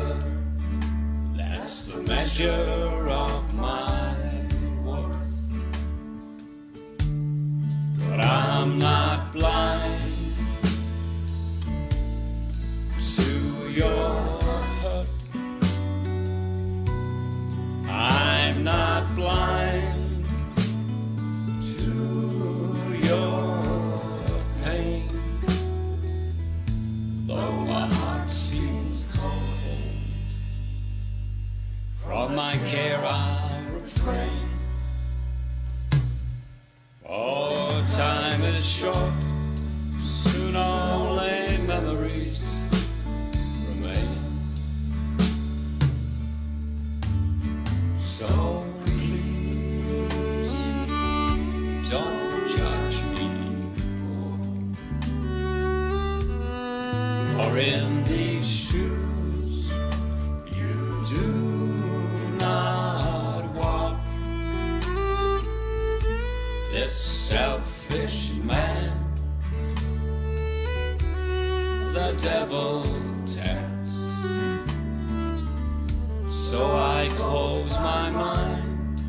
measure, that's the measure of my worth. But I'm not blind to your hurt. I'm not blind to your pain. Though my heart seems cold, from my care I refrain. Oh, time is short, soon only memories remain. So please, don't judge me poor, or in these shoes you do not walk. This selfish man, the devil tempts, so I close my mind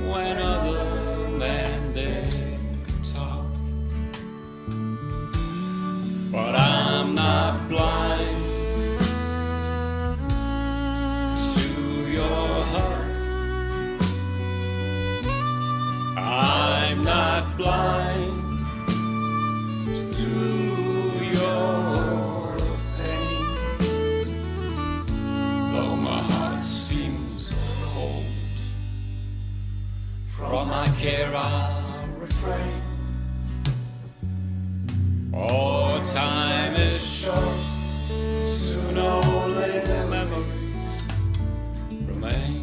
when other men they talk. But I'm not blind to your heart. I'm not blind to your pain. Though my heart seems cold, from my care I refrain. Oh, time is short, soon only memories remain.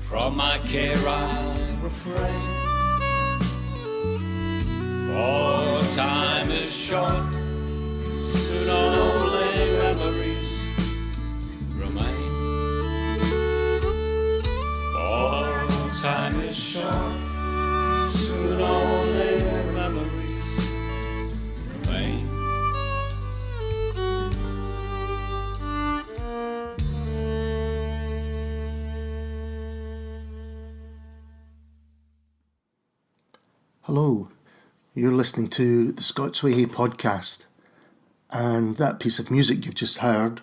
From my care I refrain. Oh, time is short, soon only memories remain. Oh, time is short, soon only memories remain. Hello, you're listening to the Scots Whay podcast, and that piece of music you've just heard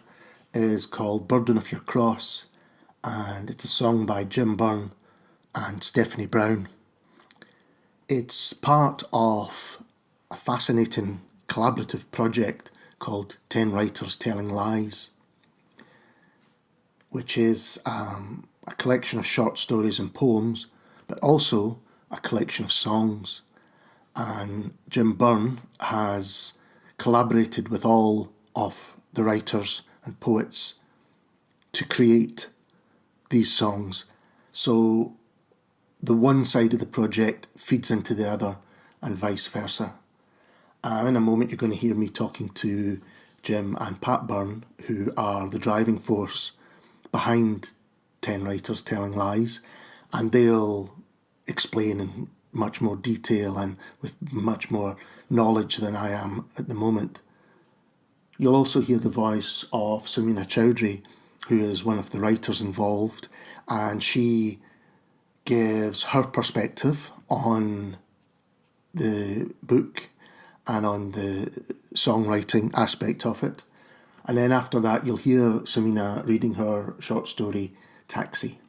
is called Burden of Your Cross, and it's a song by Jim Byrne and Stephanie Brown. It's part of a fascinating collaborative project called 10 Writers Telling Lies, which is a collection of short stories and poems, but also a collection of songs. And Jim Byrne has collaborated with all of the writers and poets to create these songs. So the one side of the project feeds into the other and vice versa. In a moment you're going to hear me talking to Jim and Pat Byrne, who are the driving force behind 10 Writers Telling Lies, and they'll explain in much more detail and with much more knowledge than I am at the moment. You'll also hear the voice of Samina Choudry, who is one of the writers involved, and she gives her perspective on the book and on the songwriting aspect of it. And then after that, you'll hear Samina reading her short story, Taxi.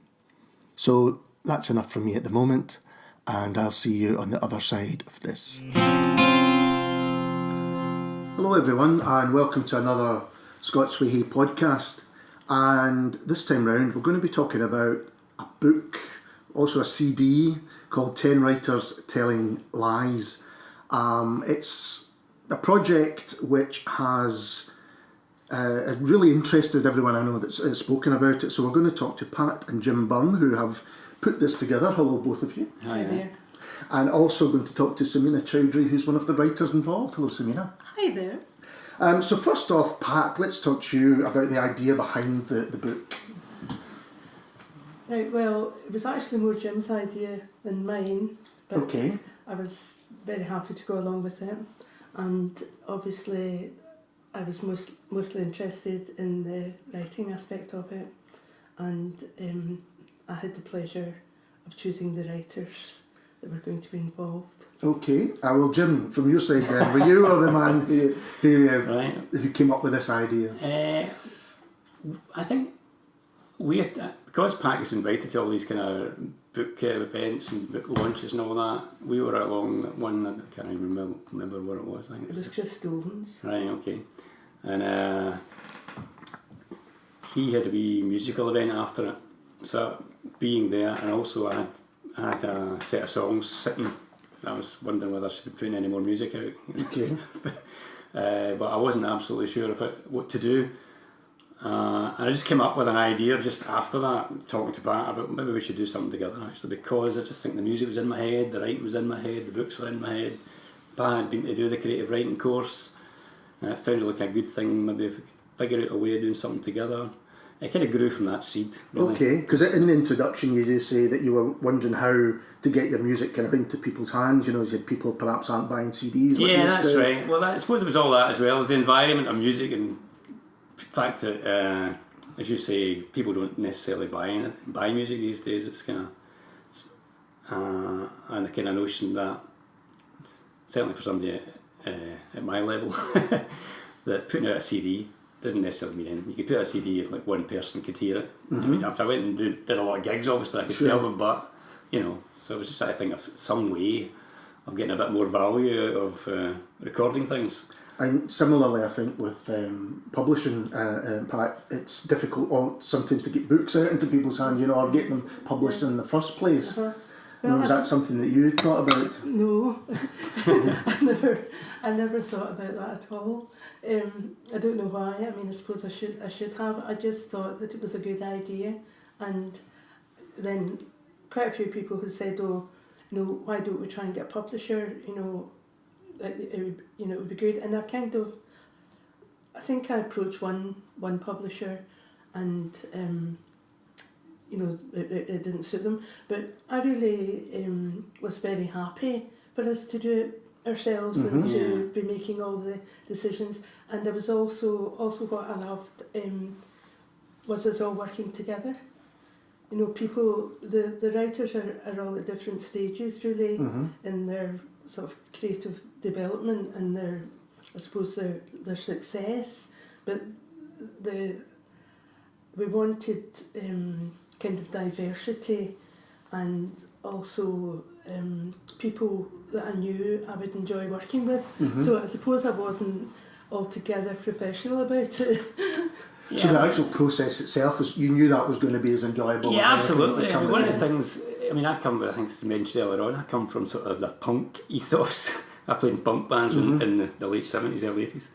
So that's enough from me at the moment, and I'll see you on the other side of this. Hello everyone, and welcome to another Scots Whay podcast. And this time round, we're going to be talking about a book, also a CD, called 10 Writers Telling Lies. It's a project which has really interested everyone I know that's spoken about it. So we're going to talk to Pat and Jim Byrne, who have put this together. Hello, both of you. Hi there. And also going to talk to Samina Choudry, who's one of the writers involved. Hello, Samina. Hi there. So first off, Pat, let's talk to you about the idea behind the book. Right, well, it was actually more Jim's idea than mine, but Okay. I was very happy to go along with it. And obviously, I was mostly interested in the writing aspect of it, and I had the pleasure of choosing the writers that were going to be involved. Okay. Well, Jim, from your side then, were you or the man who came up with this idea? I think because Pat was invited to all these kind of book events and book launches and all that, we were along one, I can't even remember what it was. I think It was Chris Dolan's. Right, okay. And he had a wee musical event after it. So being there, and also I had a set of songs sitting. I was wondering whether I should be putting any more music out. Okay. But I wasn't absolutely sure what to do. And I just came up with an idea just after that, talking to Pat about maybe we should do something together actually, because I just think the music was in my head, the writing was in my head, the books were in my head. Pat had been to do the creative writing course, and it sounded like a good thing, maybe if we could figure out a way of doing something together. It kind of grew from that seed, really. Okay, because in the introduction you do say that you were wondering how to get your music kind of into people's hands, as you had people perhaps aren't buying CDs. Yeah, that's right. Well, I suppose it was all that as well, as the environment of music, and the fact that, as you say, people don't necessarily buy music these days. It's kind of, and the kind of notion that, certainly for somebody at my level, that putting out a CD doesn't necessarily mean anything. You could put out a CD if like one person could hear it. Mm-hmm. I mean, if I went and did a lot of gigs, obviously I could sell them, but so it was just I think of some way of getting a bit more value out of recording things. And similarly, I think with publishing, Pat, it's difficult sometimes to get books out into people's hands, or get them published in the first place. Uh-huh. Was that something that you thought about? No, I never thought about that at all. I don't know why. I mean, I suppose I should have. I just thought that it was a good idea, and then quite a few people who said, "Oh, why don't we try and get a publisher? It would be good." And I think I approached one publisher, and it didn't suit them. But I really was very happy for us to do it ourselves, Mm-hmm. and to be making all the decisions. And there was also what I loved was us all working together. People, the writers are all at different stages really, Mm-hmm. in their sort of creative development and their success, but we wanted kind of diversity, and also people that I knew I would enjoy working with. Mm-hmm. So I suppose I wasn't altogether professional about it. Yeah. So the actual process itself, you knew that was going to be as enjoyable as anything Absolutely. that would come One of with the it. things, I come with, I think it's mentioned earlier on, I come from sort of the punk ethos. I played in punk bands in the late 70s, early 80s.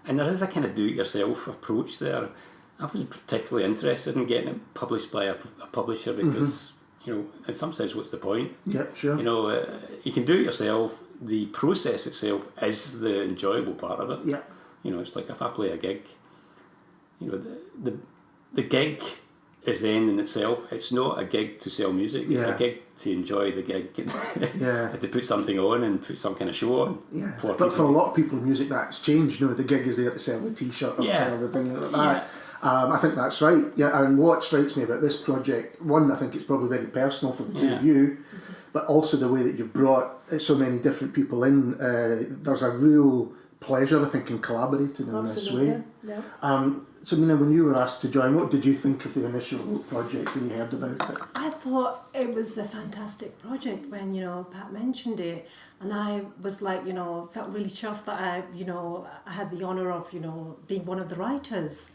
And there is a kind of do-it-yourself approach there. I wasn't particularly interested in getting it published by a publisher because, in some sense, what's the point? Yeah, sure. You can do it yourself. The process itself is the enjoyable part of it. Yeah. It's like if I play a gig, the gig is the end in itself. It's not a gig to sell music. It's a gig to enjoy the gig. Yeah. To put something on and put some kind of show on. Yeah, but for a lot of people in music that's changed. The gig is there to sell the t-shirt or sell the thing like that. I think that's right. Yeah, and what strikes me about this project, one, I think it's probably very personal for the two of you, but also the way that you've brought so many different people in. There's a real pleasure, I think, in collaborating in this way. Yeah. Samina, when you were asked to join, what did you think of the initial project when you heard about it? I thought it was a fantastic project when, Pat mentioned it. And I was like, felt really chuffed that I had the honour of, being one of the writers.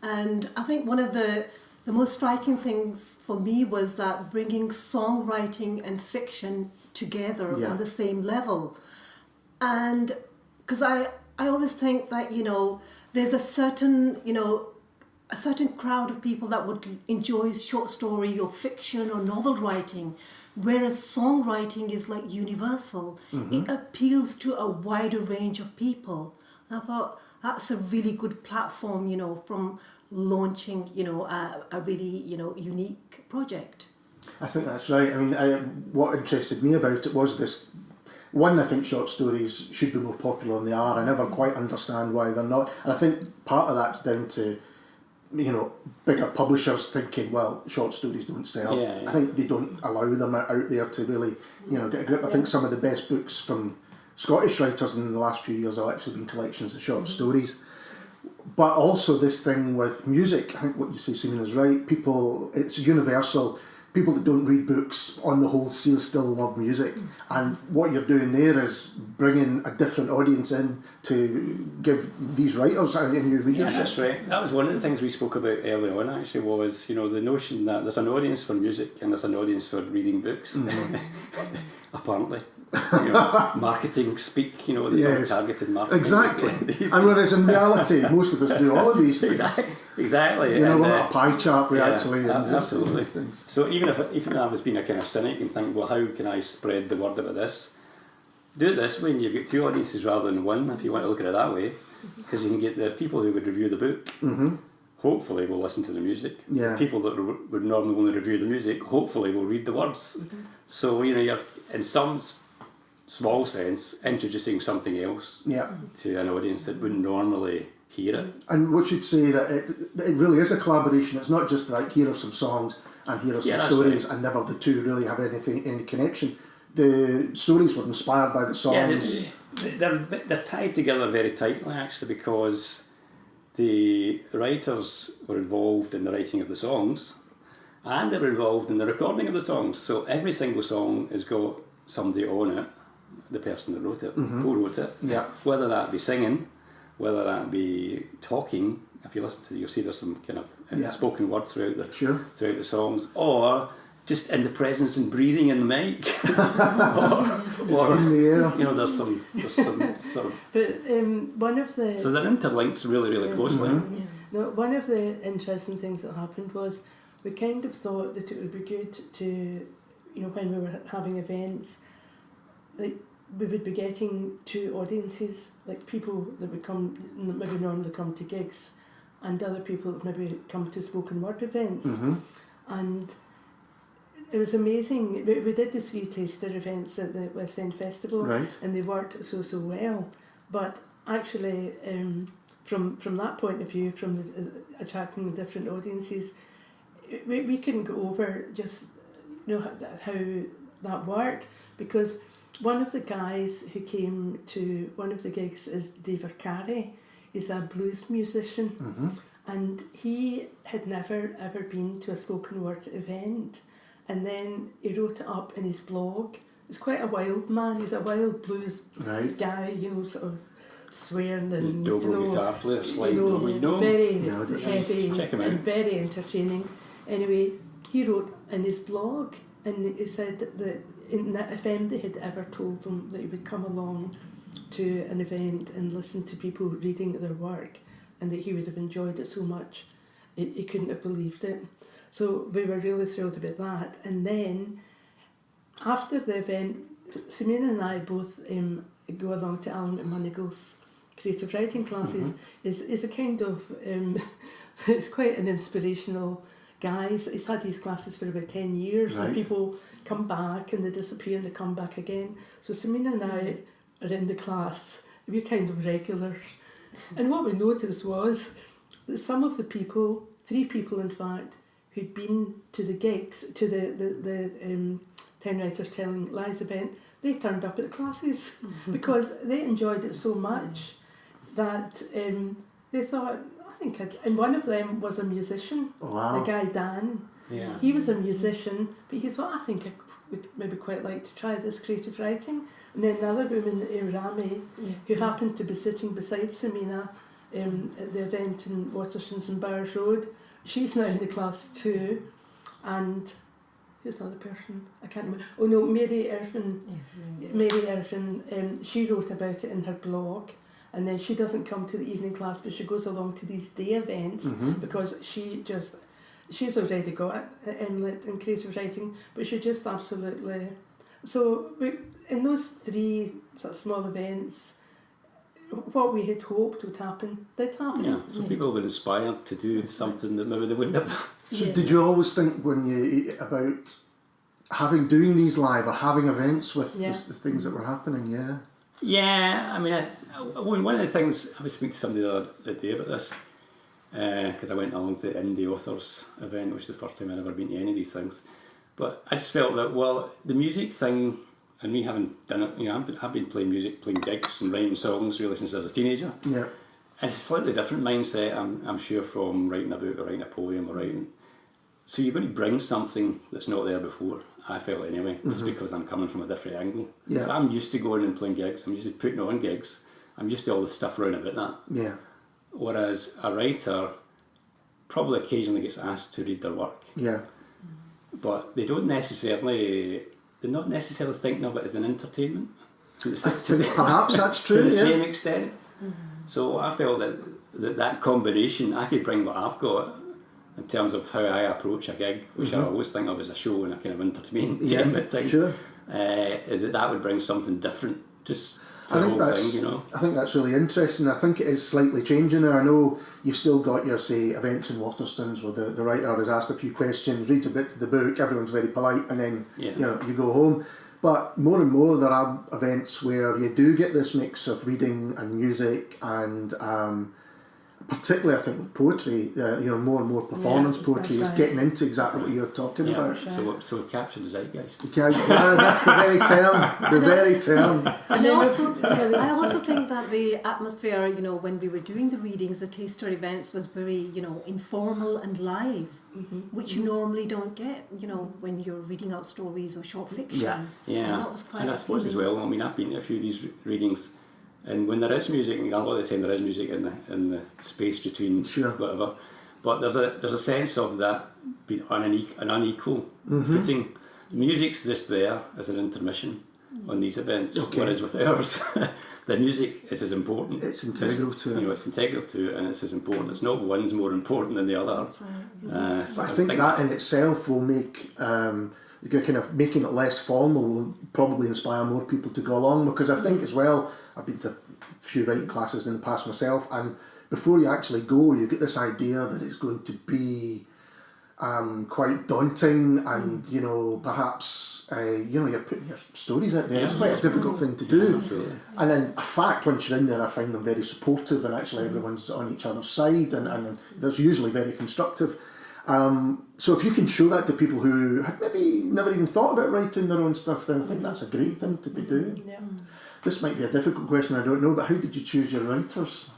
And I think one of the most striking things for me was that bringing songwriting and fiction together on the same level. And because I always think that, there's a certain crowd of people that would enjoy short story or fiction or novel writing, whereas songwriting is like universal. It appeals to a wider range of people. And I thought that's a really good platform, from launching, a really, unique project. I think that's right. I mean, what interested me about it was this. One, I think short stories should be more popular than they are. I never quite understand why they're not. And I think part of that's down to, bigger publishers thinking, well, short stories don't sell. Yeah. I think they don't allow them out there to really, get a grip. I think some of the best books from Scottish writers in the last few years have actually been collections of short stories. But also this thing with music, I think what you say, Samina, is right. It's universal. People that don't read books, on the whole, still love music. And what you're doing there is bringing a different audience in to give these writers a new readership. Yeah, that's right. That was one of the things we spoke about early on, actually, was, the notion that there's an audience for music and there's an audience for reading books. Apparently. Marketing speak, there's all targeted marketing. Exactly. And whereas in reality, most of us do all of these things. Exactly. We're not a pie chart, we actually... Absolutely. So even if I was being a kind of cynic and think, well, how can I spread the word about this? Do it this way and you get two audiences rather than one, if you want to look at it that way, because you can get the people who would review the book, hopefully will listen to the music. Yeah. People that would normally only review the music, hopefully will read the words. So, you're, in some small sense, introducing something else to an audience that wouldn't normally hear it. And we should say that it really is a collaboration. It's not just like, here are some songs and here are some stories, and never the two really have any connection. The stories were inspired by the songs. Yeah, they're tied together very tightly, actually, because the writers were involved in the writing of the songs and they were involved in the recording of the songs. So every single song has got somebody on it, the person that wrote it, who wrote it, whether that be singing, whether that be talking. If you listen to it, you'll see there's some kind of spoken word throughout the songs, or just in the presence and breathing in the mic, or in the air. there's some sort of. But one of the... So they're interlinked really closely. No, one of the interesting things that happened was we kind of thought that it would be good to, when we were having events, like we would be getting two audiences, like people that would come, maybe normally come to gigs, and other people that maybe come to spoken word events. And it was amazing. We did the 3 taster events at the West End Festival, and they worked so well. But actually, from that point of view, from attracting the different audiences, we couldn't go over just how that worked, because one of the guys who came to one of the gigs is David Carey. He's a blues musician, and he had never ever been to a spoken word event. And then he wrote it up in his blog. He's quite a wild man. He's a wild blues guy, sort of swearing and guitar player, very heavy and very entertaining. Anyway, he wrote in his blog, and he said that if MD had ever told him that he would come along to an event and listen to people reading their work, and that he would have enjoyed it so much, he couldn't have believed it. So we were really thrilled about that. And then after the event, Samina and I both go along to Alan McMonagle's creative writing classes. Is a kind of it's quite an inspirational guy. He's had these classes for about 10 years, and people come back and they disappear and they come back again. So Samina and I are in the class. We're kind of regulars. And what we noticed was that some of the people, 3 people in fact, who'd been to the gigs, to the 10 Writers Telling Lies event, they turned up at the classes because they enjoyed it so much that they thought, and one of them was a musician, Wow. the guy Dan. Yeah. He was a musician, but he thought, I think I would maybe quite like to try this creative writing. And then another woman, Rami, who happened to be sitting beside Samina at the event in Waterstones and Bowers Road, she's now in the class too. And who's the other person? I can't remember. Oh no, Mary Irvin. Mary Irvin, she wrote about it in her blog. And then she doesn't come to the evening class, but she goes along to these day events because she's already got MLit and creative writing, but she just absolutely... So in those 3 sort of small events, what we had hoped would happen, did happen. Yeah, so people were inspired to do something that maybe they wouldn't have. So did you always think about doing these live or having events with the things that were happening? Yeah. Yeah, I mean, one of the things, I was speaking to somebody the other day about this, because I went along to the Indie Authors event, which is the first time I'd ever been to any of these things. But I just felt that, well, the music thing, and me having done it, I've been playing music, playing gigs and writing songs really since I was a teenager. Yeah. And it's a slightly different mindset, I'm sure, from writing a book or writing a poem or writing. So you're going to bring something that's not there before, I felt anyway, just because I'm coming from a different angle. Yeah. So I'm used to going and playing gigs, I'm used to putting on gigs, I'm used to all the stuff around about that. Yeah. Whereas a writer probably occasionally gets asked to read their work. Yeah. But they're not necessarily thinking of it as an entertainment. Perhaps that's true. To the same extent. So I felt that combination, I could bring what I've got in terms of how I approach a gig, which I always think of as a show and a kind of entertainment thing. Sure. That would bring something different, just to I the think whole that's, thing, I think that's really interesting. I think it is slightly changing now. I know you've still got your, say, events in Waterstones where the writer is asked a few questions, reads a bit to the book, everyone's very polite, and then you go home. But more and more there are events where you do get this mix of reading and music and particularly I think with poetry, more and more performance poetry is getting into exactly what you're talking about. So we've captured the zeitgeist. That's the very term. And I also think that the atmosphere, when we were doing the readings, the taster events was very, informal and live, which you normally don't get, when you're reading out stories or short fiction. Yeah. And that was quite and I suppose as well, I've been to a few of these readings, and when there is music, and a lot of the time there is music in the space between whatever, but there's a sense of that being an unequal footing. Music's just there as an intermission on these events, whereas with ours, the music is as important. It's integral to it. It's integral to it, and it's as important. It's not one's more important than the other. That's right. So I think that in itself will make kind of making it less formal will probably inspire more people to go along, because I think as well, I've been to a few writing classes in the past myself, and before you actually go, you get this idea that it's going to be quite daunting, and perhaps you're putting your stories out there. It's quite a difficult thing to do. Absolutely. And then, in fact, once you're in there, I find them very supportive, and actually everyone's on each other's side, and there's usually very constructive. So if you can show that to people who had maybe never even thought about writing their own stuff, then I think that's a great thing to be doing. Yeah. This might be a difficult question, I don't know, but how did you choose your writers?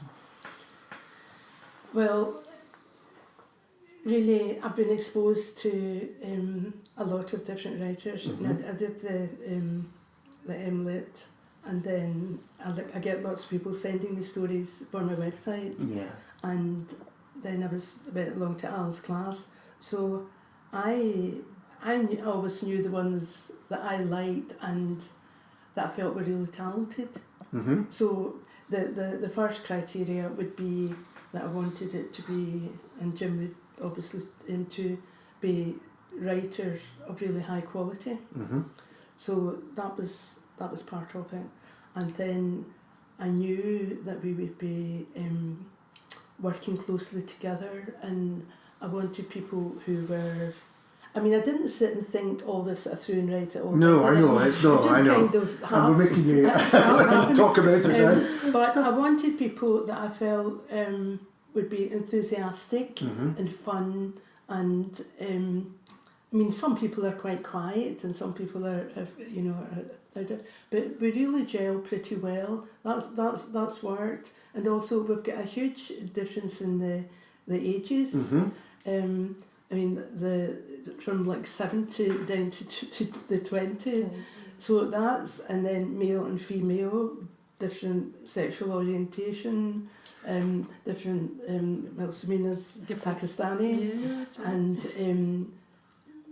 Well, really, I've been exposed to a lot of different writers. I did the MLit, and then I get lots of people sending me stories for my website. Yeah. And then I went along to Alice's class, so I always knew the ones that I liked and that I felt were really talented. So the first criteria would be that I wanted it to be, and Jim would obviously, to be writers of really high quality. So that was part of it. And then I knew that we would be working closely together, and I wanted people who were... I mean, I didn't sit and think all this through and write it all. No, I know, it's not, I know. Kind of and we're making you talk about it now. But I wanted people that I felt would be enthusiastic and fun and I mean, some people are quite quiet, and some people are but we really gel pretty well. That's worked, and also we've got a huge difference in the ages. I mean, the from like 7 to down to the 20. So that's, and then male and female, different sexual orientation, different. Well, Samina's Pakistani, Yeah, that's right. and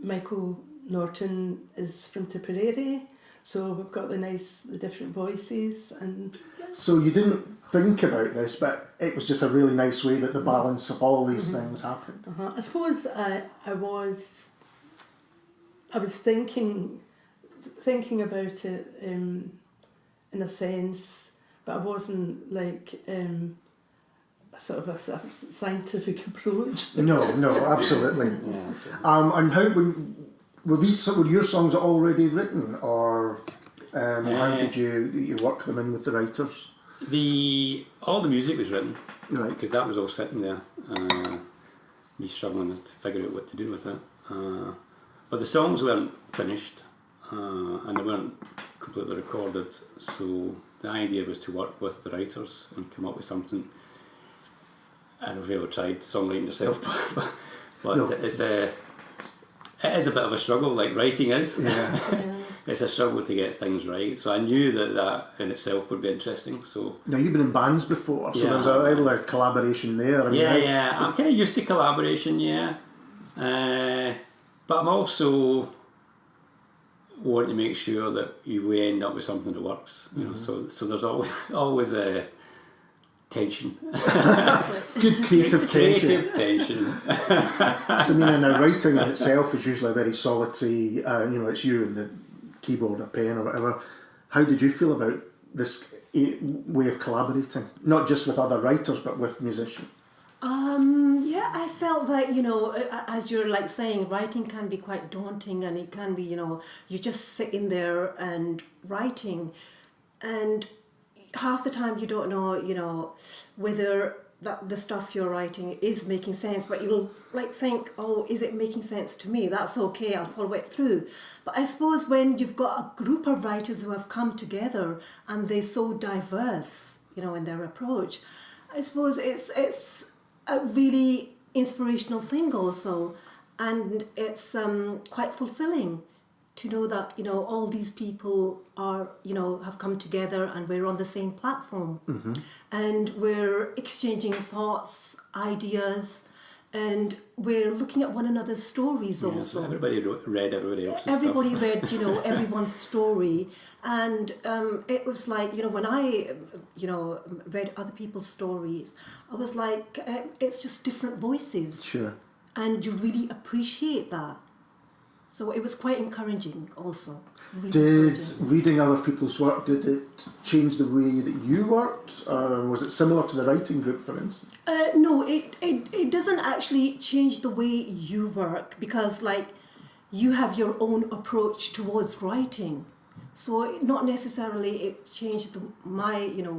Michael Norton is from Tipperary. So we've got the different voices, and So you didn't think about this, but it was just a really nice way that the balance of all these things happened. I suppose I was thinking about it in a sense, but I wasn't like sort of a scientific approach. No, absolutely. Yeah. And how were your songs already written, or how did you work them in with the writers? All the music was written, Right. because that was all sitting there. Me struggling to figure out what to do with it. But the songs weren't finished, and they weren't completely recorded. So the idea was to work with the writers and come up with something. I don't know if you ever tried songwriting yourself, but No. it is a bit of a struggle, like writing is. Yeah. It's a struggle to get things right. So I knew that in itself would be interesting. So Now, you've been in bands before, so Yeah. there's a little collaboration there. I mean, yeah, I'm kind of used to collaboration, yeah. But I'm also want to make sure that we end up with something that works. You know, so there's always a tension. Good creative tension. Creative tension. Samina, now writing in itself is usually a very solitary, it's you and the keyboard or pen or whatever. How did you feel about this way of collaborating? Not just with other writers, but with musicians? Yeah, I felt that, as you're like saying, writing can be quite daunting, and it can be, you're just sitting there and writing, and half the time you don't know, whether the stuff you're writing is making sense, but you'll like think, oh, is it making sense to me? That's okay, I'll follow it through. But I suppose when you've got a group of writers who have come together and they're so diverse, in their approach, I suppose it's a really inspirational thing also, and it's quite fulfilling to know that all these people are have come together and we're on the same platform, and we're exchanging thoughts, ideas, and we're looking at one another's stories Yeah, also. so everybody read everybody else's Everybody stuff. read, everyone's story, and it was like, when I, read other people's stories, I was like, it's just different voices, Sure. and you really appreciate that. So it was quite encouraging also. Really Did encouraging. reading other people's work, did it change the way that you worked? Was it similar to the writing group, for instance? No, it doesn't actually change the way you work, because like you have your own approach towards writing. So not necessarily it changed my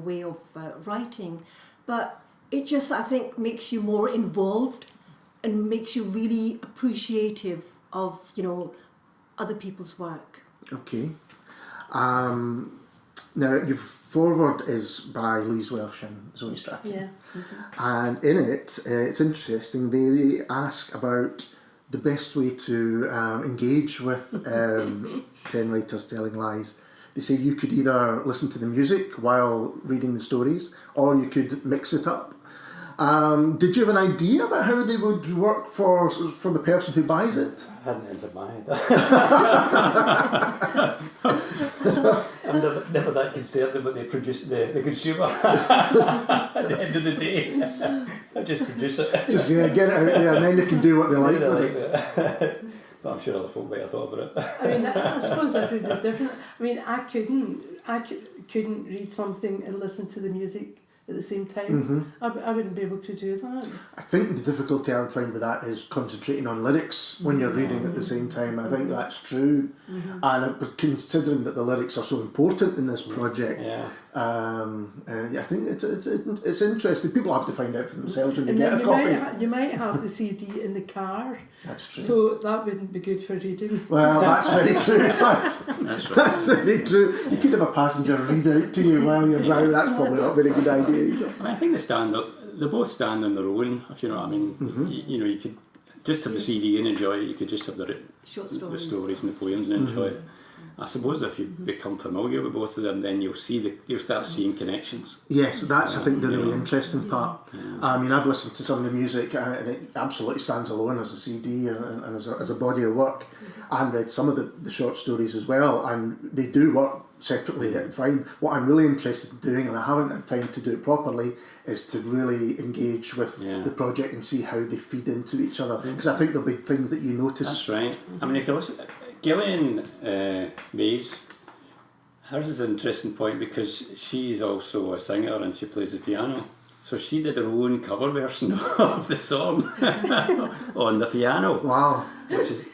way of writing, but it just, I think, makes you more involved and makes you really appreciative of other people's work. Okay. Now, your foreword is by Louise Welsh and Zoe Strachan. Yeah. And in it, it's interesting, they ask about the best way to engage with 10 Writers Telling Lies. They say you could either listen to the music while reading the stories, or you could mix it up. Did you have an idea about how they would work for the person who buys it? Hadn't entered my head. I'm never that concerned about the consumer. At the end of the day, I just produce it. Just get it out there, and then they can do what they like I with like it. that. But I'm sure other folk might have thought about it. I mean, I suppose everybody's different. I mean, I couldn't read something and listen to the music at the same time. I wouldn't be able to do that. I think the difficulty I would find with that is concentrating on lyrics when you're reading at the same time. I think that's true. And considering that the lyrics are so important in this project, I think it's interesting. People have to find out for themselves when they get a copy. You might have the CD in the car. That's true. So that wouldn't be good for reading. Well, that's very true. That's very true. You could have a passenger read out to you while you're driving. That's probably not a very good idea either. I mean, I think they both stand on their own, if you know what I mean. You could just have the CD and enjoy it. You could just have the stories and the poems and enjoy it. I suppose if you become familiar with both of them, then you'll start seeing connections. Yes, that's I think the really interesting part. I mean, I've listened to some of the music and it absolutely stands alone as a CD and as a body of work, and read some of the short stories as well, and they do work separately fine. What I'm really interested in doing, and I haven't had time to do it properly, is to really engage with the project and see how they feed into each other, because I think there'll be things that you notice. That's right. I mean, if you listen, Gillian Mays, hers is an interesting point because she's also a singer and she plays the piano. So she did her own cover version of the song on the piano. Wow.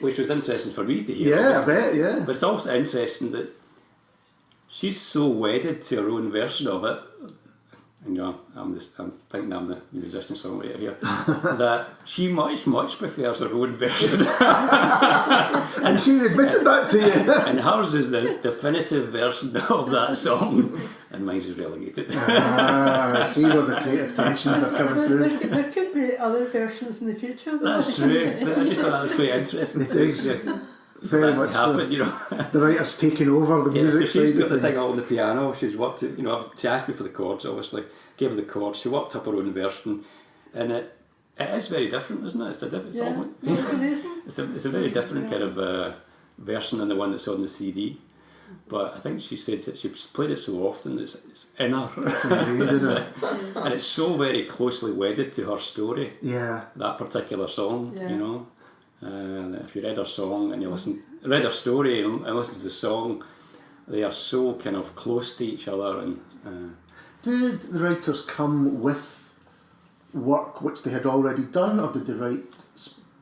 Which was interesting for me to hear. Yeah, I bet, yeah. But it's also interesting that she's so wedded to her own version of it. And I'm thinking I'm the musician songwriter here, that she much prefers her own version. And she admitted that to you. And hers is the definitive version of that song, and mine is relegated. I see where the creative tensions are coming through. There could be other versions in the future. That's true, but I just thought that was quite interesting. It is. Very much happen, so. The writer's taking over the music so she's side got of the things. thing on the piano. She's worked it. She asked me for the chords. Obviously, gave her the chords. She worked up her own version, and it is very different, isn't it? It's amazing. It's a very different kind of version than the one that's on the CD. But I think she said that she's played it so often that it's in her, and it's so very closely wedded to her story. Yeah, that particular song, if you read her song and you read her story and listen to the song, they are so kind of close to each other. And did the writers come with work which they had already done, or did they write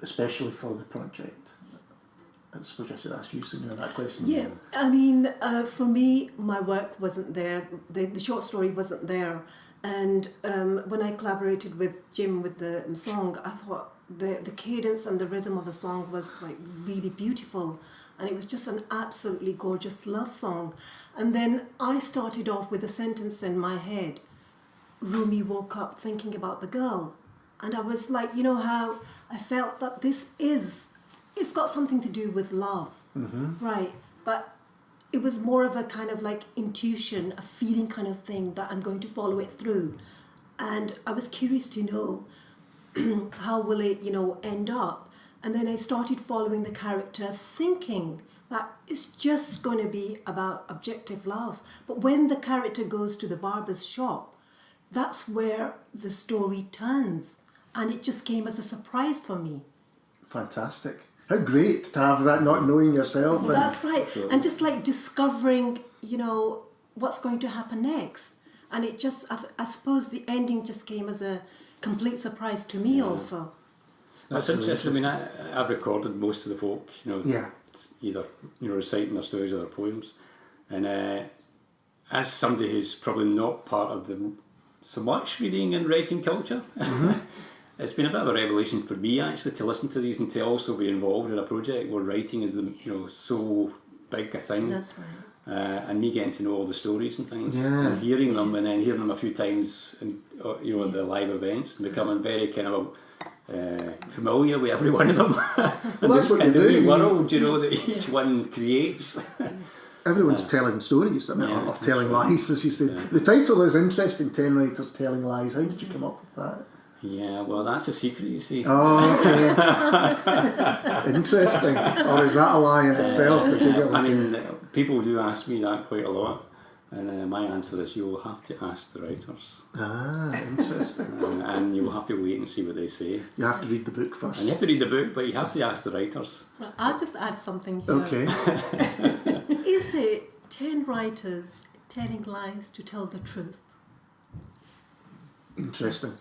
especially for the project? I suppose I should ask you, Samina, that question. Yeah, I mean, for me, my work wasn't there. The short story wasn't there. And when I collaborated with Jim with the song, I thought the cadence and the rhythm of the song was like really beautiful, and it was just an absolutely gorgeous love song. And then I started off with a sentence in my head: Rumi woke up thinking about the girl. And I was like, how I felt that it's got something to do with love, right? But it was more of a kind of like intuition, a feeling kind of thing that I'm going to follow it through. And I was curious to know how will it, end up. And then I started following the character, thinking that it's just going to be about objective love. But when the character goes to the barber's shop, that's where the story turns. And it just came as a surprise for me. Fantastic. How great to have that, not knowing yourself. That's right. And just like discovering, what's going to happen next. And it just, I suppose the ending just came as a complete surprise to me also. That's interesting. I mean, I've recorded most of the folk, it's either, reciting their stories or their poems. And as somebody who's probably not part of so much reading and writing culture, it's been a bit of a revelation for me actually to listen to these and to also be involved in a project where writing is so big a thing. That's right. And me getting to know all the stories and things, Yeah. and hearing them, and then hearing them a few times, and at the live events, and becoming very kind of familiar with every one of them. Well, that's what you do. The world, that each one creates. Everyone's telling stories, or telling lies, as you said. Yeah. The title is interesting, 10 Writers Telling Lies. How did you come up with that? Yeah, well, that's a secret, you see. Oh, okay. Interesting. Or is that a lie in itself? I mean, people do ask me that quite a lot, and my answer is you'll have to ask the writers. Ah, interesting. And you'll have to wait and see what they say. You have to read the book first. And you have to read the book, but you have to ask the writers. Well, I'll just add something here. Okay. Is it 10 writers telling lies to tell the truth? Interesting.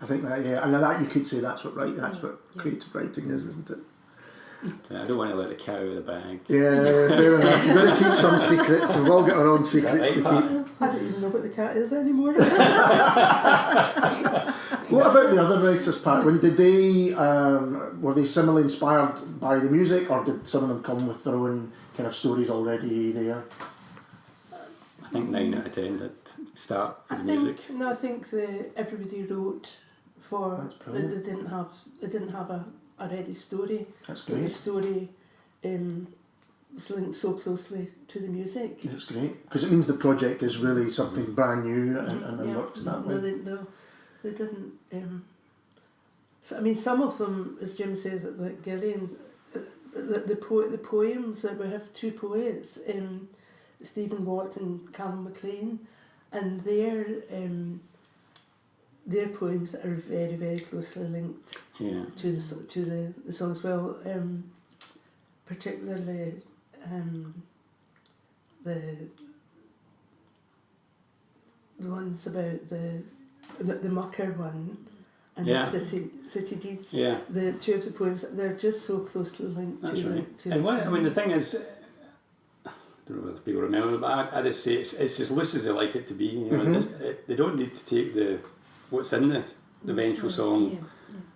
I think that, yeah, and that you could say that's what creative writing is, isn't it? I don't want to let the cat out of the bag. Yeah, fair enough. You've got to keep some secrets. We've all got our own secrets to keep. I don't even know what the cat is anymore. What about the other writers, Pat? When did they were they similarly inspired by the music, or did some of them come with their own kind of stories already there? I think 9 out of 10 did start with music. No, I think everybody wrote for. They didn't have a ready story. That's But great. the story was linked so closely to the music. That's great, because it means the project is really something brand new and works that way. They didn't. So I mean, some of them, as Jim says, like Gillian's, the poems that we have two poets, Stephen Watt and Callum MacLean, and their poems are very, very closely linked to the song as well. Particularly the ones about the mucker one and the city deeds. Yeah. The two of the poems, they're just so closely linked That's to right. the And songs. I mean, the thing is, I don't know if people remember, but I just say it's as loose as they like it to be. You know, they don't need to take what's in the eventual song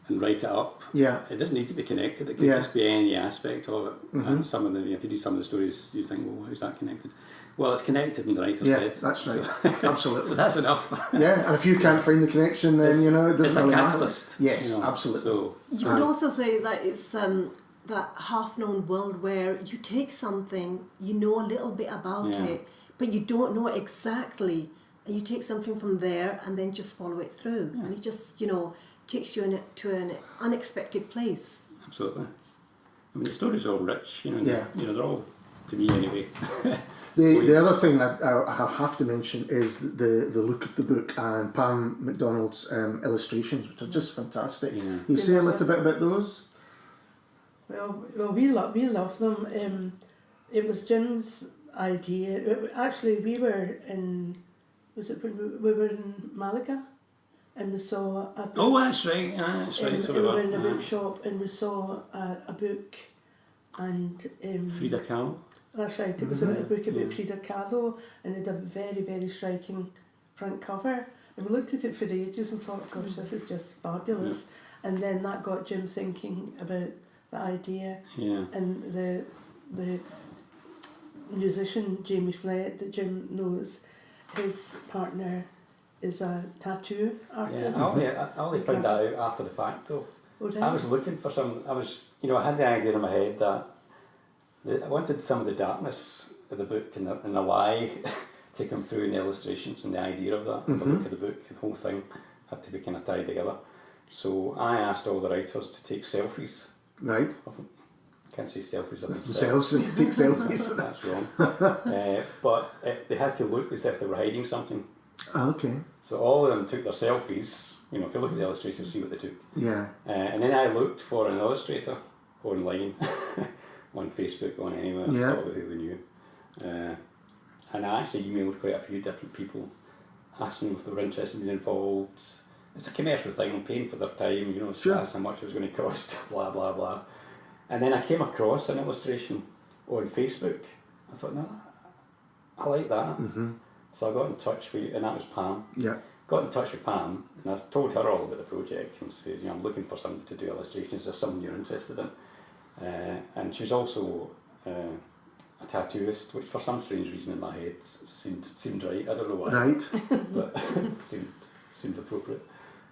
and write it up. Yeah. It doesn't need to be connected. It can just be any aspect of it. And some of if you read some of the stories, you think, well, how's that connected? Well, it's connected in the writer's head. Yeah, that's right. So, Absolutely. so that's enough. Yeah, and if you can't find the connection, then it doesn't it's a really catalyst. matter. Yes, you know, absolutely. So, You could also say that it's that half-known world where you take something, you know a little bit about it, but you don't know exactly, and you take something from there and then just follow it through, and it just takes you to an unexpected place. absolutely. I mean, the story's all rich. You know, Yeah. They're all, to me anyway. The other thing I have to mention is the look of the book and Pam MacDonald's illustrations, which are just fantastic. Yeah. You say a little bit about those? Well, we love them. It was Jim's idea. Actually, we were in Malaga, and we saw a book. Oh, that's right. That's right. We were in a bookshop and we saw a book, and Frida Kahlo. That's right. It was a book about Frida Kahlo, and it had a very, very striking front cover. And we looked at it for ages and thought, gosh, this is just fabulous. And then that got Jim thinking about the idea. Yeah. And the musician Jamie Flett that Jim knows, his partner is a tattoo artist. I only found that out after the fact though. Oh, really? I was looking for I had the idea in my head that I wanted some of the darkness of the book and the lie to come through in the illustrations, and the idea of that, the look of the book, the whole thing had to be kind of tied together. So I asked all the writers to take selfies. Right. Can't say selfies of Themselves, take selfies. That's wrong. But they had to look as if they were hiding something. Oh, okay. So all of them took their selfies. You know, if you look at the illustration, you'll see what they took. Yeah. And then I looked for an illustrator online, on Facebook, on anywhere, thought about who we knew. And I actually emailed quite a few different people, asking if they were interested in being involved. It's a commercial thing, I'm paying for their time, so that's how much it was going to cost, blah, blah, blah. And then I came across an illustration on Facebook. I thought, no, I like that. Mm-hmm. So I got in touch with, and that was Pam. Yeah. Got in touch with Pam, and I told her all about the project, and said, I'm looking for somebody to do illustrations. Is there something you're interested in? And she was also a tattooist, which for some strange reason in my head seemed right. I don't know why. Right. But seemed appropriate.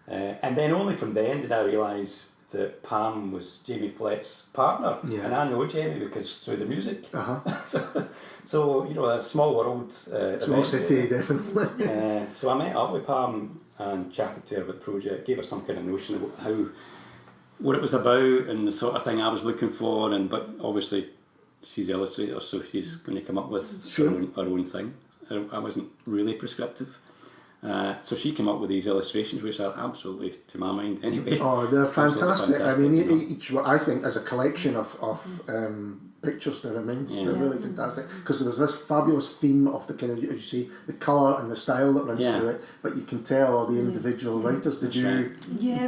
And then only from then did I realise that Pam was Jamie Flett's partner. Yeah. And I know Jamie because through the music. Uh-huh. so a small world. Small city, definitely. So I met up with Pam and chatted to her about the project, gave her some kind of notion of what it was about and the sort of thing I was looking for, but obviously she's the illustrator, so she's going to come up with her own thing. I wasn't really prescriptive. So she came up with these illustrations, which are absolutely, to my mind anyway. Oh, they're fantastic. I mean, each I think as a collection of pictures. They're immense. Yeah. They're really fantastic because there's this fabulous theme of the kind of, as you say, the colour and the style that runs through it. But you can tell the individual writers. Did you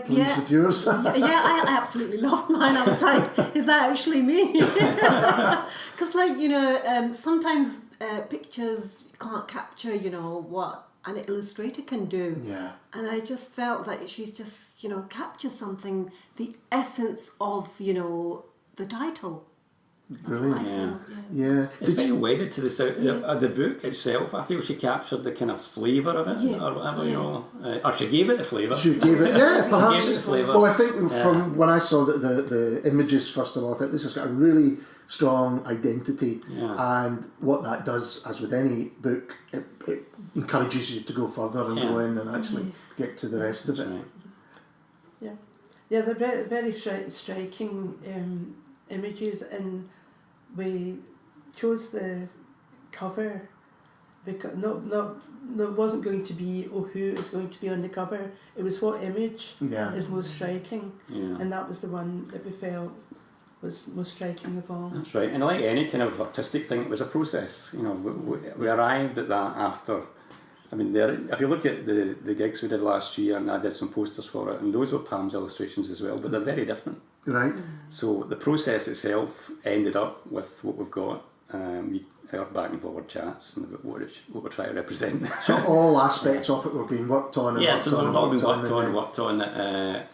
pleased with yours? I absolutely loved mine. I was like, is that actually me? Because sometimes pictures can't capture what an illustrator can do. Yeah. And I just felt that she's just captured something, the essence of the title. That's what I felt. Yeah. It's very wedded to the book itself. I feel she captured the kind of flavour of it, or whatever, or she gave it a flavour. She gave it, perhaps. She gave it a flavour. Well, I think from when I saw the images, first of all, I thought this has got a really strong identity, and what that does, as with any book, it encourages you to go further and go in and actually get to the rest of it. Right. Yeah, they're very, very striking images, and we chose the cover because it wasn't going to be who is going to be on the cover. It was what image is most striking, and that was the one that we felt was most striking of all. That's right, and like any kind of artistic thing, it was a process. We arrived at that after. I mean, if you look at the gigs we did last year, and I did some posters for it, and those were Pam's illustrations as well, but they're very different. Right. So the process itself ended up with what we've got. Our back and forward chats and what we're trying to represent. So all aspects of it were being worked on. And so they've all been worked on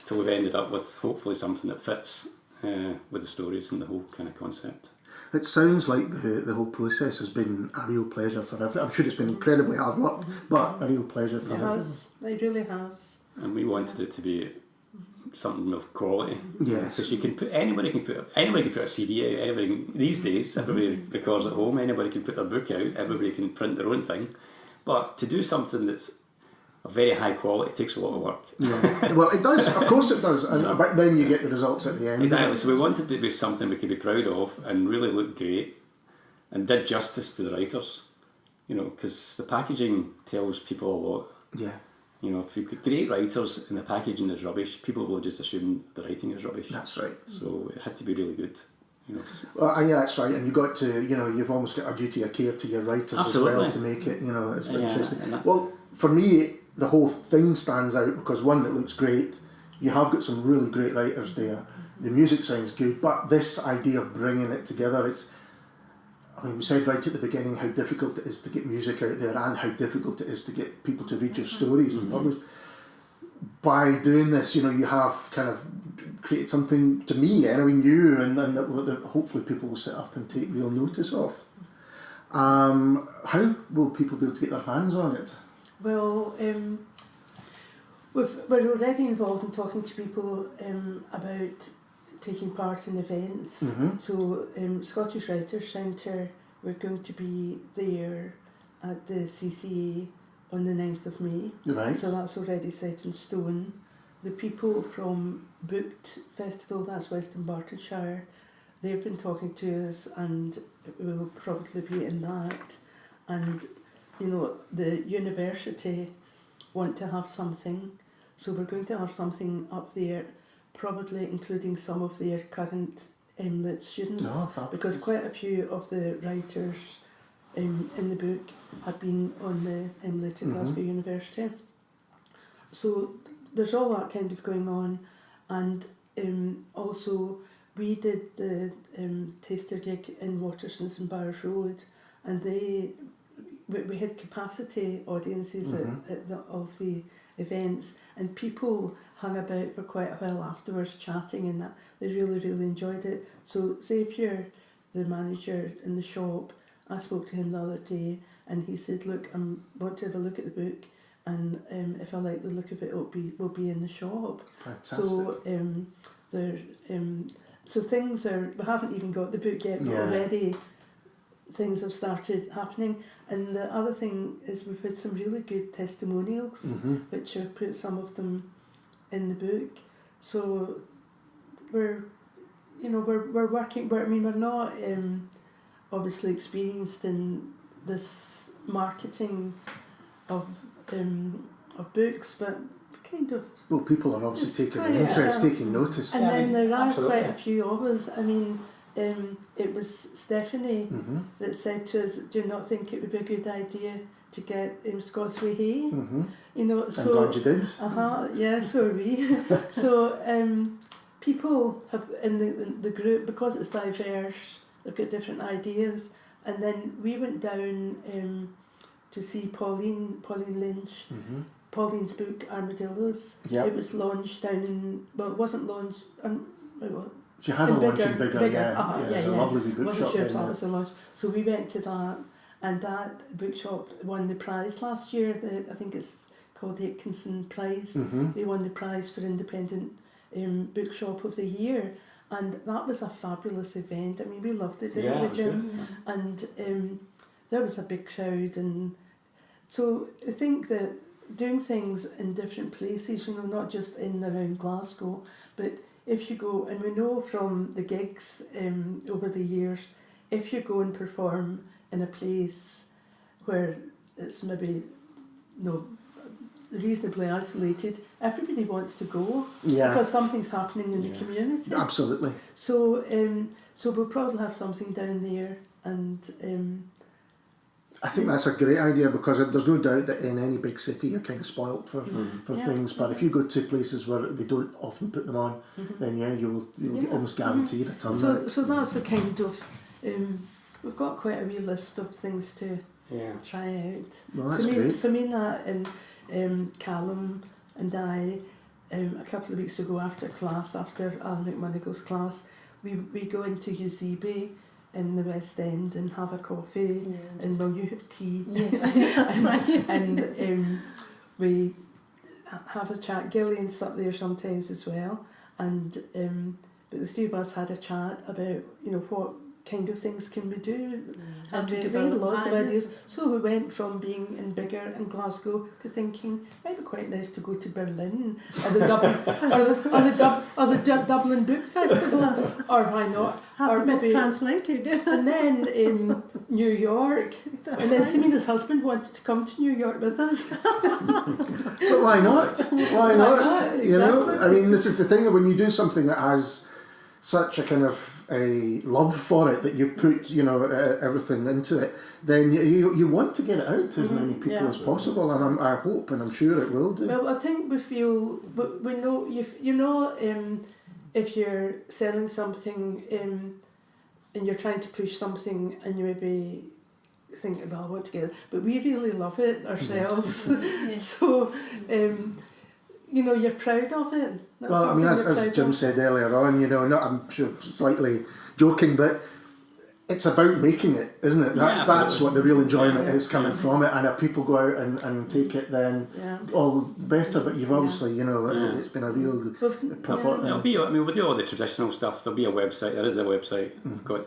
till we've ended up with hopefully something that fits with the stories and the whole kind of concept. It sounds like the whole process has been a real pleasure for everyone. I'm sure it's been incredibly hard work, but a real pleasure for everyone. It really has. And we wanted it to be something of quality. Yes. Because anybody can put a CD out. These days, everybody records at home. Anybody can put their book out. Everybody can print their own thing. But to do something that's of very high quality takes a lot of work. Yeah. Well, it does. Of course, it does. And but then you get the results at the end. Exactly. So we wanted it to be something we could be proud of and really look great, and did justice to the writers. Because the packaging tells people a lot. Yeah. If you've got great writers and the packaging is rubbish, people will just assume the writing is rubbish. That's right. So it had to be really good. Well, that's right. And you got to, you've almost got a duty of care to your writers Absolutely. as well to make it, it's very interesting. And Well, for me, the whole thing stands out because one, it looks great. You have got some really great writers there. The music sounds good, but this idea of bringing it together, we said right at the beginning how difficult it is to get music out there and how difficult it is to get people to read your stories and publish. By doing this, you have kind of created something, to me anyway, new and that hopefully people will sit up and take real notice of. How will people be able to get their hands on it? Well, we're already involved in talking to people about taking part in events. Mm-hmm. So Scottish Writers Centre, we're going to be there at the CCA on the 9th of May. Right. So that's already set in stone. The people from Booked Festival, that's Western Bartonshire, they've been talking to us and we'll probably be in that. And, the university want to have something. So we're going to have something up there, probably including some of their current lit students, because quite a few of the writers in the book had been on the lit at Glasgow University. So there's all that kind of going on, and also we did the taster gig in Watersons and Byres Road, and we had capacity audiences at all three events, and people hung about for quite a while afterwards chatting, and that they really, really enjoyed it. So say if you're the manager in the shop, I spoke to him the other day and he said, look, I want to have a look at the book, and if I like the look of it, we'll be in the shop. Fantastic. So so things are, we haven't even got the book yet, but already things have started happening. And the other thing is we've had some really good testimonials, which have put some of them in the book. So we're working, but we're not obviously experienced in this marketing of books, but kind of. Well, people are obviously taking an interest, taking notice. And then there are quite a few of us. it was Stephanie that said to us, "Do you not think it would be a good idea to get Scots Whay?" You know, so I'm glad you did. yeah, so are we. So people have in the group, because it's diverse, they've got different ideas, and then we went down to see Pauline Lynch. Pauline's book Armadillos. Yep. It was launched down in, well, it wasn't launched. She had a launch in Bigger, yeah. There's a lovely wee Wasn't bookshop sure if down that was a launch. So we went to that, and that bookshop won the prize last year. I think it's called the Atkinson Prize. They won the prize for Independent Bookshop of the Year, and that was a fabulous event. I mean, we loved it, didn't we, Jim? And there was a big crowd, and so I think that doing things in different places, you know, not just in and around Glasgow, but if you go, and we know from the gigs over the years, if you go and perform in a place where it's maybe reasonably isolated, everybody wants to go because something's happening in the community. Absolutely. So so we'll probably have something down there, and I think that's a great idea, because there's no doubt that in any big city you're kind of spoilt for things, but if you go to places where they don't often put them on, then you'll almost guarantee a turnout. So that's the kind of we've got quite a wee list of things to try out. Well, that's great. Samina and Callum and I, a couple of weeks ago after Alan McMonagle's class, we go into Uzibe in the West End and have a coffee, and you have tea. That's right. And we have a chat. Gillian's up there sometimes as well, and but the three of us had a chat about what kind of things can we do, and we had lots of ideas. So we went from being in Bigger in Glasgow to thinking it might be quite nice to go to Berlin or the Dublin Book Festival, or why not? Have the book translated. And then in New York, and then Samina's husband wanted to come to New York with us. But why not? Why not? You know, I mean, this is the thing, when you do something that has such a kind of a love for it, that you've put everything into it, then you want to get it out to as many people as possible, and I hope and I'm sure it will do. Well, I think we feel we know if you're selling something and you're trying to push something, and you maybe think, well, I want to get it, but we really love it ourselves. So you're proud of it. That's well, I mean, as Jim said earlier on, I'm sure slightly joking, but it's about making it, isn't it? That's what the real enjoyment is coming from it. And if people go out and take it, then all the better. But you've obviously, it's been a real performance. We do all the traditional stuff. There'll be a website. There is a website.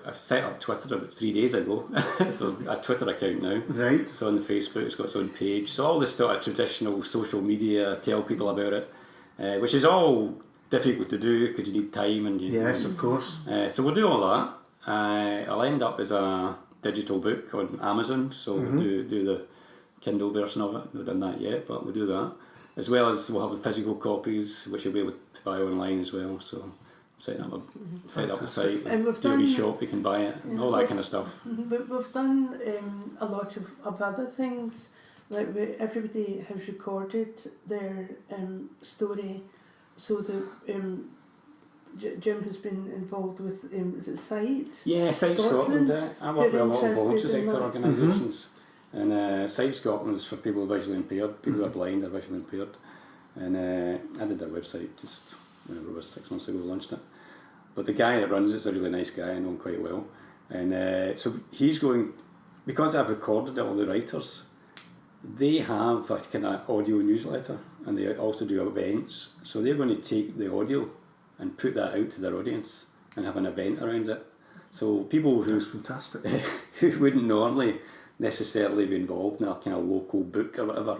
I've set up Twitter about 3 days ago. So a Twitter account now. Right. It's on Facebook. It's got its own page. So all this sort of traditional social media, tell people about it, which is all difficult to do because you need time and yes, of course. So we'll do all that. I'll end up as a digital book on Amazon, so we'll do the Kindle version of it. We've done that yet, but we'll do that. As well as we'll have the physical copies, which you'll be able to buy online as well. So setting up a site, and we've do a done, wee shop, you can buy it, all that kind of stuff. But we've done a lot of other things. Like everybody has recorded their story, so that Jim has been involved with, is it Sight? Yeah, Sight Scotland. I work with a lot of voluntary sector organisations. And Sight Scotland is for people who are visually impaired, people who are blind or visually impaired. And I did their website just whenever it was 6 months ago, launched it. But the guy that runs it's a really nice guy, I know him quite well. And so he's going, because I've recorded all the writers, they have a kind of audio newsletter, and they also do events. So they're going to take the audio and put that out to their audience and have an event around it. So people who fantastic. who wouldn't normally necessarily be involved in a kind of local book or whatever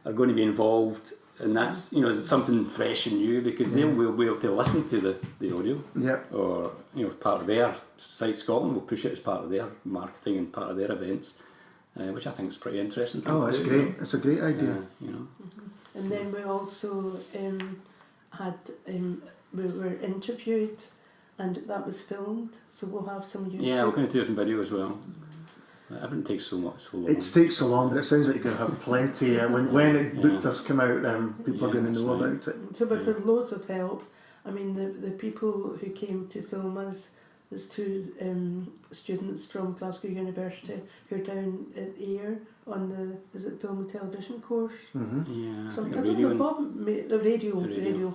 are going to be involved, and that's something fresh and new, because they will be able to listen to the audio. Yeah. Or part of their Sight Scotland will push it as part of their marketing and part of their events, which I think is pretty interesting. Oh, that's great. It's a great idea. And then we also had we were interviewed and that was filmed, so we'll have some YouTube. Yeah, we're going to do it in video as well. Everything takes so long. It takes so long, but it sounds like you're going to have plenty. When it book does come out, people are going to know about it. So we've had loads of help. I mean, the people who came to film us, there's two students from Glasgow University who are down at Ayr on the film and television course. Yeah, I So think I the don't radio know, Bob, the radio, radio.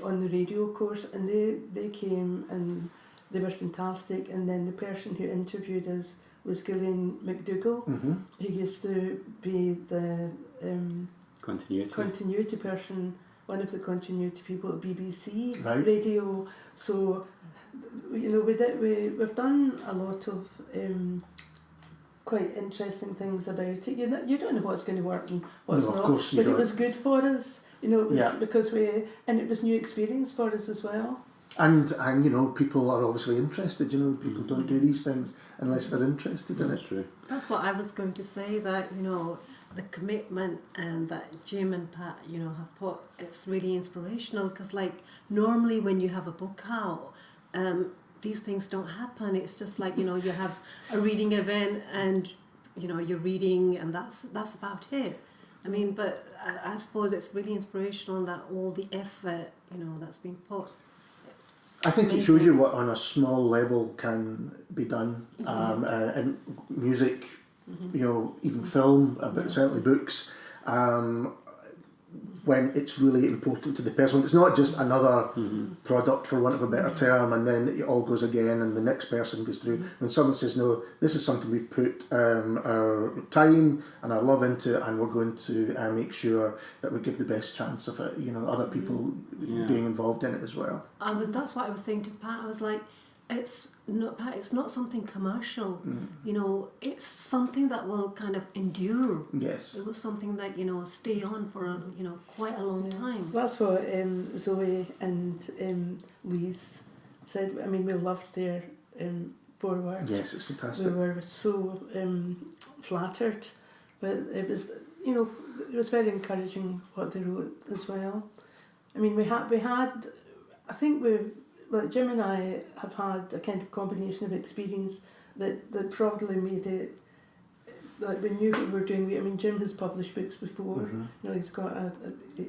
on the radio course, and they came and they were fantastic. And then the person who interviewed us was Gillian McDougall, who used to be the continuity person, one of the continuity people at BBC radio. So, you know, we've done a lot of quite interesting things about it. You don't know what's going to work and what's No, of not, course you but don't. it was good for us. You know, it was Yeah. because it was new experience for us as well. And you know, people are obviously interested. You know, people don't do these things unless they're interested in That's it. true. That's what I was going to say, that, you know, the commitment that Jim and Pat, you know, have put, it's really inspirational, because like normally when you have a book out, these things don't happen. It's just like, you know, you have a reading event and, you know, you're reading and that's about it. I mean, but I suppose it's really inspirational that all the effort, you know, that's been put. It's I think it amazing. shows you what on a small level can be done, in music, you know, even film, but certainly books. When it's really important to the person, it's not just another product, for want of a better term, and then it all goes again, and the next person goes through. When someone says, "No, this is something we've put our time and our love into, and we're going to make sure that we give the best chance of it," you know, other people being involved in it as well. That's what I was saying to Pat. I was like, it's not something commercial. You know, it's something that will kind of endure. Yes. It was something that, you know, stay on for you know, quite a long time. That's what Zoe and Louise said. I mean, we loved their foreword. Yes, it's We fantastic. were so flattered, but it was, you know, it was very encouraging what they wrote as well. I mean, we had I think Jim and I have had a kind of combination of experience that probably made it, like, we knew what we were doing. I mean, Jim has published books before, you know, he's got a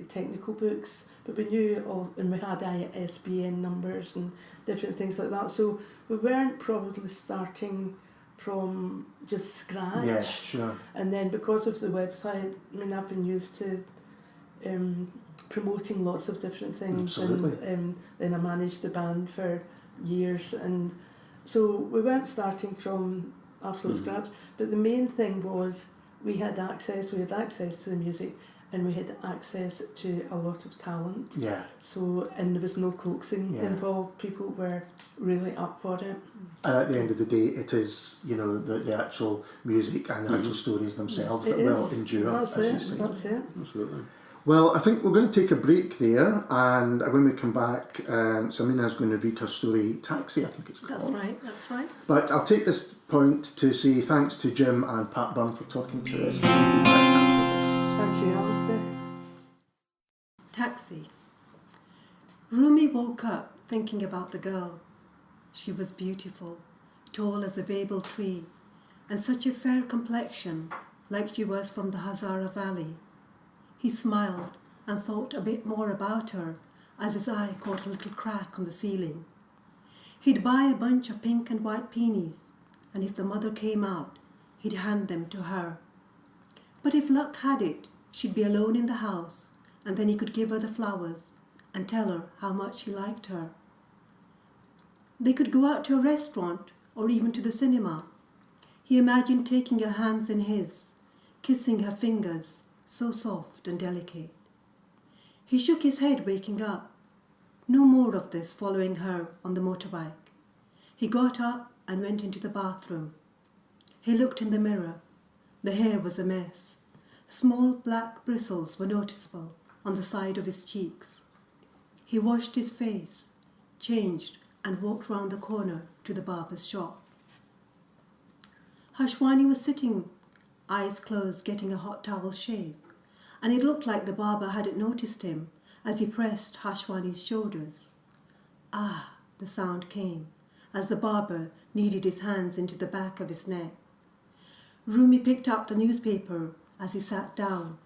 technical books, but we knew all, and we had ISBN numbers and different things like that, so we weren't probably starting from just scratch. Yeah, sure. And then because of the website, I mean, I've been used to promoting lots of different things. Absolutely. And then I managed the band for years, and so we weren't starting from absolute scratch, but the main thing was we had access to the music, and we had access to a lot of talent. Yeah. So, and there was no coaxing involved. People were really up for it. And at the end of the day, it is, you know, the actual music and the actual stories themselves that will endure, That's as it. you say. That's it. Absolutely. Well, I think we're going to take a break there, and when we come back, Samina is going to read her story, Taxi, I think it's called. That's right. But I'll take this point to say thanks to Jim and Pat Byrne for talking to us. We'll be back after this. Thank you, Alistair. Taxi. Rumi woke up thinking about the girl. She was beautiful, tall as a Babel tree, and such a fair complexion, like she was from the Hazara Valley. He smiled and thought a bit more about her as his eye caught a little crack on the ceiling. He'd buy a bunch of pink and white peonies, and if the mother came out, he'd hand them to her. But if luck had it, she'd be alone in the house, and then he could give her the flowers and tell her how much he liked her. They could go out to a restaurant or even to the cinema. He imagined taking her hands in his, kissing her fingers, so soft and delicate. He shook his head, waking up. No more of this following her on the motorbike. He got up and went into the bathroom. He looked in the mirror. The hair was a mess. Small black bristles were noticeable on the side of his cheeks. He washed his face, changed, and walked round the corner to the barber's shop. Hashwani was sitting, eyes closed, getting a hot towel shave, and it looked like the barber hadn't noticed him as he pressed Hashwani's shoulders. "Ah," the sound came, as the barber kneaded his hands into the back of his neck. Rumi picked up the newspaper as he sat down.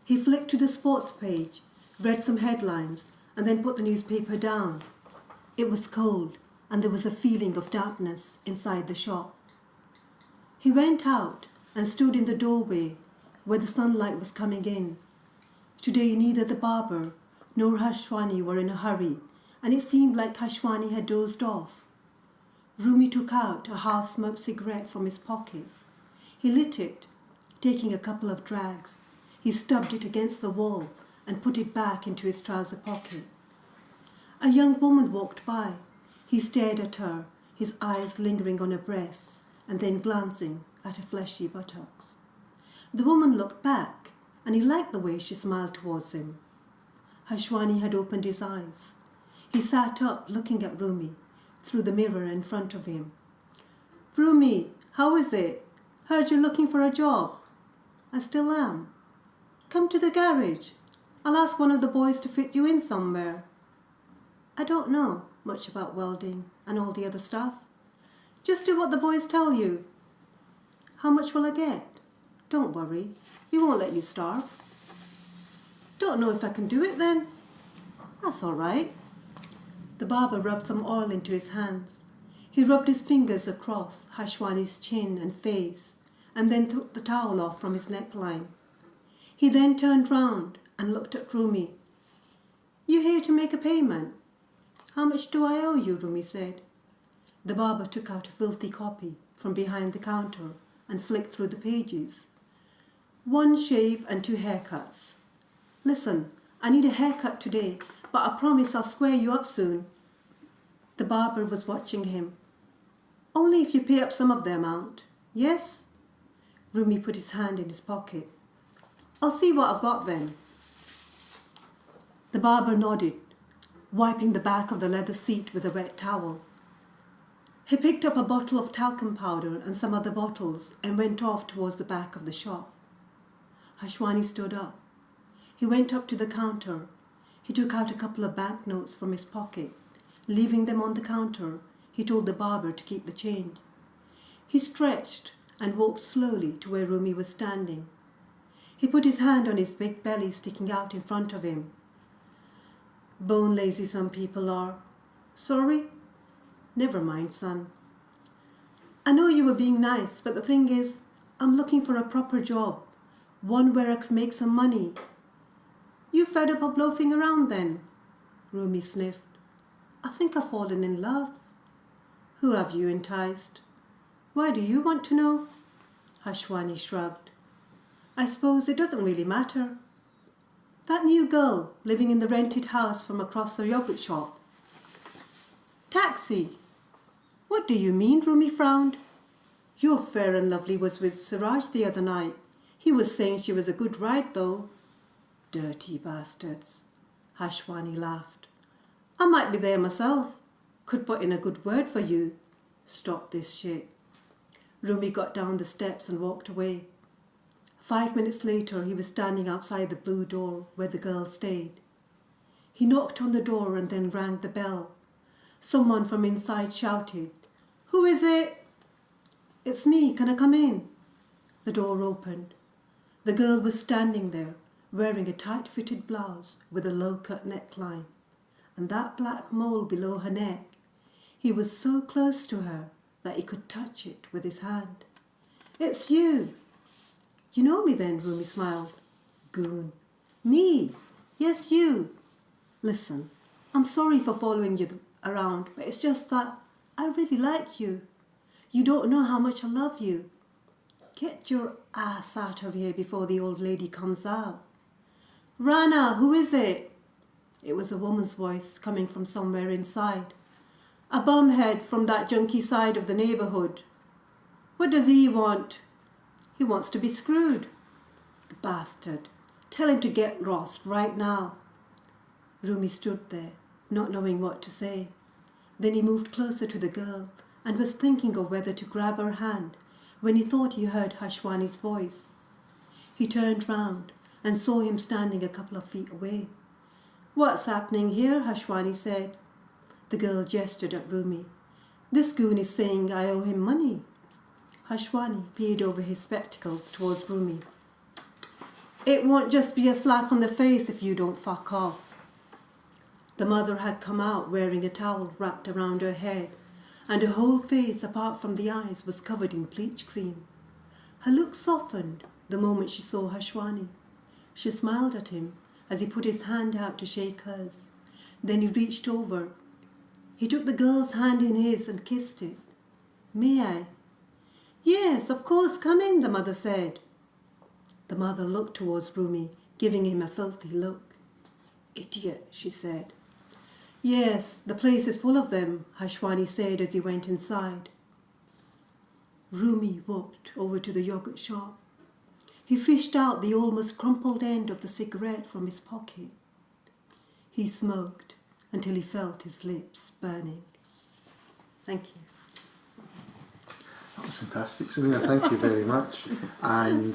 He flicked to the sports page, read some headlines, and then put the newspaper down. It was cold, and there was a feeling of dampness inside the shop. He went out and stood in the doorway where the sunlight was coming in. Today neither the barber nor Hashwani were in a hurry, and it seemed like Hashwani had dozed off. Rumi took out a half-smoked cigarette from his pocket. He lit it, taking a couple of drags. He stubbed it against the wall and put it back into his trouser pocket. A young woman walked by. He stared at her, his eyes lingering on her breasts and then glancing at her fleshy buttocks. The woman looked back, and he liked the way she smiled towards him. Hashwani had opened his eyes. He sat up, looking at Rumi through the mirror in front of him. "Rumi, how is it? Heard you're looking for a job." "I still am." "Come to the garage. I'll ask one of the boys to fit you in somewhere." "I don't know much about welding and all the other stuff." "Just do what the boys tell you." "How much will I get?" "Don't worry, we won't let you starve." "Don't know if I can do it then." "That's all right." The barber rubbed some oil into his hands. He rubbed his fingers across Hashwani's chin and face and then took the towel off from his neckline. He then turned round and looked at Rumi. "You here to make a payment?" "How much do I owe you?" Rumi said. The barber took out a filthy copy from behind the counter and flicked through the pages. "1 shave and 2 haircuts. Listen, I need a haircut today, but I promise I'll square you up soon." The barber was watching him. "Only if you pay up some of the amount, yes?" Rumi put his hand in his pocket. "I'll see what I've got then." The barber nodded, wiping the back of the leather seat with a wet towel. He picked up a bottle of talcum powder and some other bottles and went off towards the back of the shop. Hashwani stood up. He went up to the counter. He took out a couple of banknotes from his pocket. Leaving them on the counter, he told the barber to keep the change. He stretched and walked slowly to where Rumi was standing. He put his hand on his big belly sticking out in front of him. "Bone lazy some people are." "Sorry?" "Never mind, son. I know you were being nice, but the thing is, I'm looking for a proper job, one where I could make some money." "You fed up of loafing around then?" Rumi sniffed. "I think I've fallen in love." "Who have you enticed?" "Why do you want to know?" Hashwani shrugged. "I suppose it doesn't really matter." "That new girl living in the rented house from across the yogurt shop." "Taxi." "What do you mean?" Rumi frowned. "Your fair and lovely was with Siraj the other night. He was saying she was a good ride though." "Dirty bastards." Hashwani laughed. "I might be there myself. Could put in a good word for you. Stop this shit." Rumi got down the steps and walked away. 5 minutes later, he was standing outside the blue door where the girl stayed. He knocked on the door and then rang the bell. Someone from inside shouted, "Who is it?" "It's me. Can I come in?" The door opened. The girl was standing there, wearing a tight-fitted blouse with a low-cut neckline, and that black mole below her neck. He was so close to her that he could touch it with his hand. "It's you." "You know me then?" Rumi smiled. "Goon." "Me? Yes, you." "Listen, I'm sorry for following you around, but it's just that I really like you. You don't know how much I love you. Get your ass out of here before the old lady comes out." "Rana, who is it?" It was a woman's voice coming from somewhere inside. "A bumhead from that junky side of the neighbourhood." "What does he want?" "He wants to be screwed." "The bastard. Tell him to get lost right now." Rumi stood there, not knowing what to say. Then he moved closer to the girl and was thinking of whether to grab her hand when he thought he heard Hashwani's voice. He turned round and saw him standing a couple of feet away. "What's happening here?" Hashwani said. The girl gestured at Rumi. This goon is saying I owe him money. Hashwani peered over his spectacles towards Rumi. It won't just be a slap on the face if you don't fuck off. The mother had come out wearing a towel wrapped around her head, and her whole face, apart from the eyes, was covered in bleach cream. Her look softened the moment she saw Hashwani. She smiled at him as he put his hand out to shake hers. Then he reached over. He took the girl's hand in his and kissed it. May I? Yes, of course, come in, the mother said. The mother looked towards Rumi, giving him a filthy look. Idiot, she said. Yes, the place is full of them, Hashwani said as he went inside. Rumi walked over to the yogurt shop. He fished out the almost crumpled end of the cigarette from his pocket. He smoked until he felt his lips burning. Thank you. That was fantastic, Samina. Thank you very much. And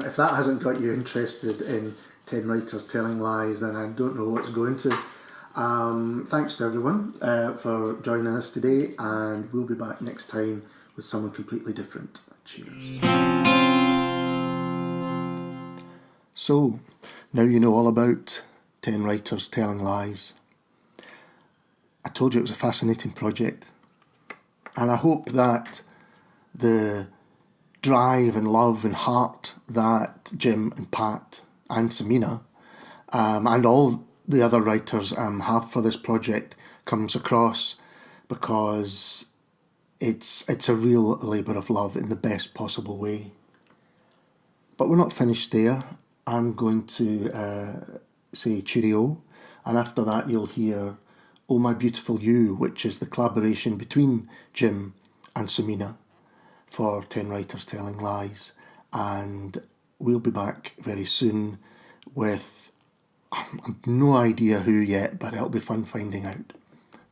if that hasn't got you interested in 10 writers telling lies, then I don't know what's going to. Thanks to everyone for joining us today, and we'll be back next time with someone completely different. Cheers. So, now you know all about 10 writers telling lies. I told you it was a fascinating project, and I hope that the drive and love and heart that Jim and Pat and Samina and all the other writers have for this project comes across, because it's a real labour of love in the best possible way. But we're not finished there. I'm going to say cheerio, and after that you'll hear Oh My Beautiful You, which is the collaboration between Jim and Samina for 10 Writers Telling Lies. And we'll be back very soon with I've no idea who yet, but it'll be fun finding out.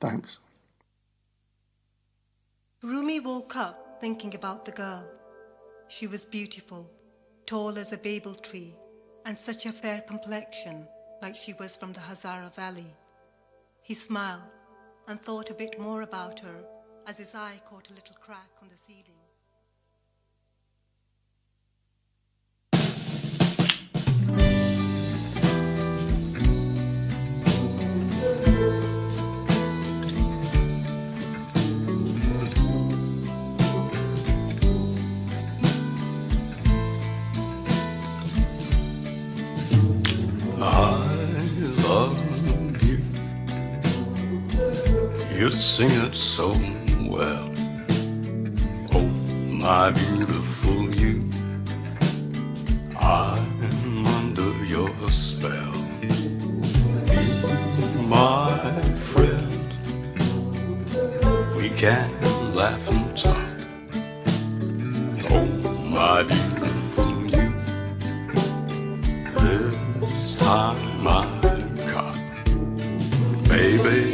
Thanks. Rumi woke up thinking about the girl. She was beautiful, tall as a Babel tree, and such a fair complexion, like she was from the Hazara Valley. He smiled and thought a bit more about her as his eye caught a little crack on the ceiling. I love you. You sing it so well. Oh, my beautiful you. I'm under your spell. Be my friend. We can laugh and talk. Oh, my beautiful you. This time I'm caught. Baby,